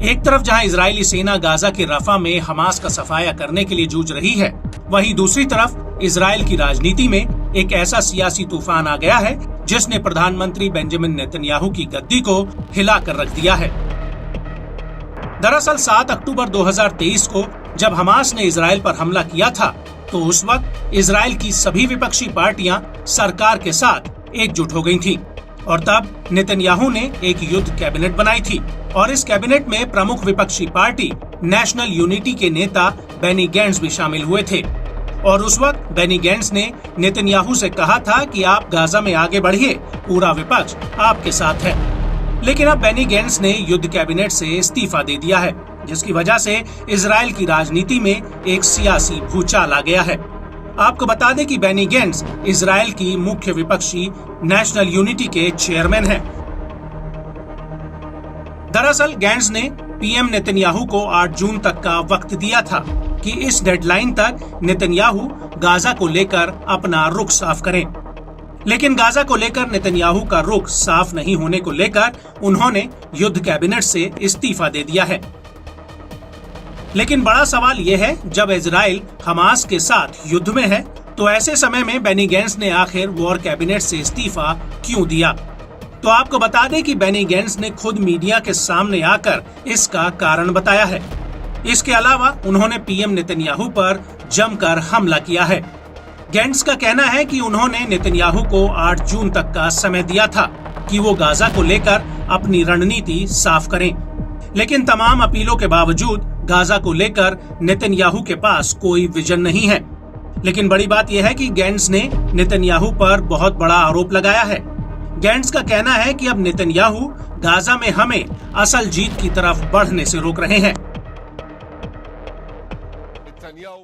एक तरफ जहां इजरायली सेना गाजा के रफा में हमास का सफाया करने के लिए जूझ रही है, वहीं दूसरी तरफ इजरायल की राजनीति में एक ऐसा सियासी तूफान आ गया है जिसने प्रधानमंत्री बेंजामिन नेतन्याहू की गद्दी को हिला कर रख दिया है। दरअसल 7 अक्टूबर 2023 को जब हमास ने इजरायल पर हमला किया था, तो उस वक्त इजरायल की सभी विपक्षी पार्टियां सरकार के साथ एकजुट हो गई थीं और तब नेतन्याहू ने एक युद्ध कैबिनेट बनाई थी और इस कैबिनेट में प्रमुख विपक्षी पार्टी नेशनल यूनिटी के नेता बेनी गैंट्स भी शामिल हुए थे। और उस वक्त बेनी गैंट्स ने नेतन्याहू से कहा था कि आप गाजा में आगे बढ़िए, पूरा विपक्ष आपके साथ है। लेकिन अब बेनी गैंट्स ने युद्ध कैबिनेट से इस्तीफा दे दिया है, जिसकी वजह से इजरायल की राजनीति में एक सियासी भूचाल आ गया है। आपको बता दें कि बेनी गैंट्स इजरायल की मुख्य विपक्षी नेशनल यूनिटी के चेयरमैन हैं। दरअसल गैंट्स ने पीएम नेतन्याहू को 8 जून तक का वक्त दिया था कि इस डेडलाइन तक नेतन्याहू गाजा को लेकर अपना रुख साफ करें। लेकिन गाजा को लेकर नेतन्याहू का रुख साफ नहीं होने को लेकर उन्होंने युद्ध कैबिनेट से इस्तीफा दे दिया है। लेकिन बड़ा सवाल ये है, जब इजराइल हमास के साथ युद्ध में है, तो ऐसे समय में बेनी गैंट्स ने आखिर वॉर कैबिनेट से इस्तीफा क्यों दिया? तो आपको बता दें कि बेनी गैंट्स ने खुद मीडिया के सामने आकर इसका कारण बताया है। इसके अलावा उन्होंने पीएम नेतन्याहू पर जमकर हमला किया है। गैंट्स का कहना है कि उन्होंने नेतन्याहू को 8 जून तक का समय दिया था कि वो गाजा को लेकर अपनी रणनीति साफ करें। लेकिन तमाम अपीलों के बावजूद गाजा को लेकर नेतन्याहू के पास कोई विजन नहीं है। लेकिन बड़ी बात यह है कि गैंट्स ने नेतन्याहू पर बहुत बड़ा आरोप लगाया है। गैंट्स का कहना है कि अब नेतन्याहू गाजा में हमें असल जीत की तरफ बढ़ने से रोक रहे हैं।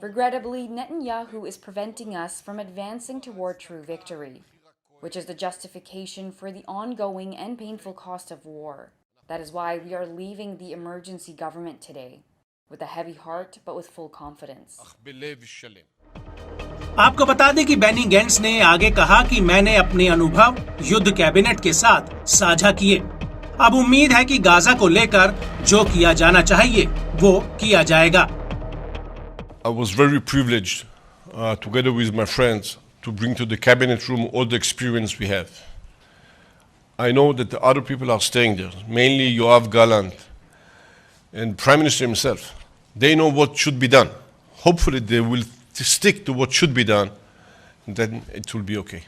Regrettably, Netanyahu is preventing us from advancing toward true victory, which is the justification for the ongoing and painful cost of war. That is why we are leaving the emergency government today, with a heavy heart but with full confidence. आपको बता दें कि Benny Gantz ने आगे कहा कि मैंने अपने अनुभव युद्ध कैबिनेट के साथ साझा किए। अब उम्मीद है कि गाजा को लेकर जो किया जाना चाहिए वो किया जाएगा। I was very privileged, together with my friends, to bring to the cabinet room all the experience we have. I know that the other people are staying there, mainly Yoav Gallant and Prime Minister himself. They know what should be done. Hopefully they will stick to what should be done, and then it will be okay.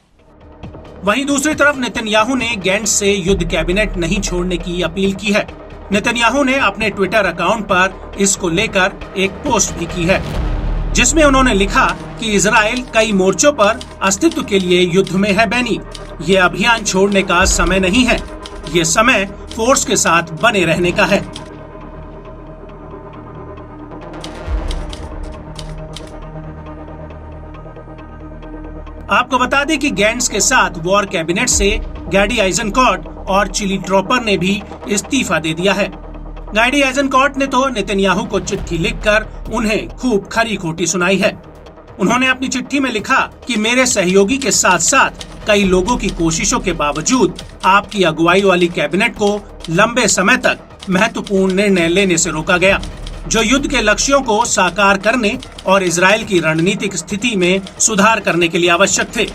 वहीं दूसरी तरफ Netanyahu ने Gantz से युद्ध cabinet नहीं छोड़ने की appeal की है। नेतन्याहू ने अपने ट्विटर अकाउंट पर इसको लेकर एक पोस्ट भी की है, जिसमें उन्होंने लिखा कि इजराइल कई मोर्चों पर अस्तित्व के लिए युद्ध में है बेनी। ये अभियान छोड़ने का समय नहीं है, ये समय फोर्स के साथ बने रहने का है। आपको बता दें कि गैंट्स के साथ वॉर कैबिनेट से गैडी आइजनकॉट और चिली ट्रॉपर ने भी इस्तीफा दे दिया है। गैडी आइजनकॉट ने तो नेतन्याहू को चिट्ठी लिखकर उन्हें खूब खरी खोटी सुनाई है। उन्होंने अपनी चिट्ठी में लिखा कि मेरे सहयोगी के साथ साथ कई लोगों की कोशिशों के बावजूद आपकी अगुवाई वाली कैबिनेट को लंबे समय तक महत्वपूर्ण निर्णय लेने से रोका गया, जो युद्ध के लक्ष्यों को साकार करने और इजराइल की रणनीतिक स्थिति में सुधार करने के लिए आवश्यक थे।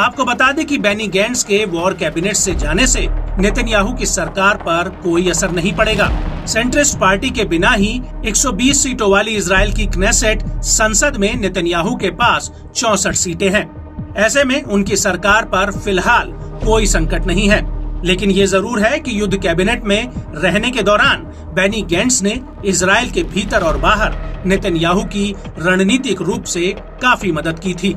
आपको बता दें कि बेनी गैंट्स के वॉर कैबिनेट से जाने से नेतन्याहू की सरकार पर कोई असर नहीं पड़ेगा। सेंट्रिस्ट पार्टी के बिना ही 120 सीटों वाली इजराइल की क्नेसेट संसद में नेतन्याहू के पास 64 सीटें हैं। ऐसे में उनकी सरकार पर फिलहाल कोई संकट नहीं है। लेकिन ये जरूर है कि युद्ध कैबिनेट में रहने के दौरान बेनी गैंट्स ने इजराइल के भीतर और बाहर नेतन्याहू की रणनीतिक रूप से काफी मदद की थी।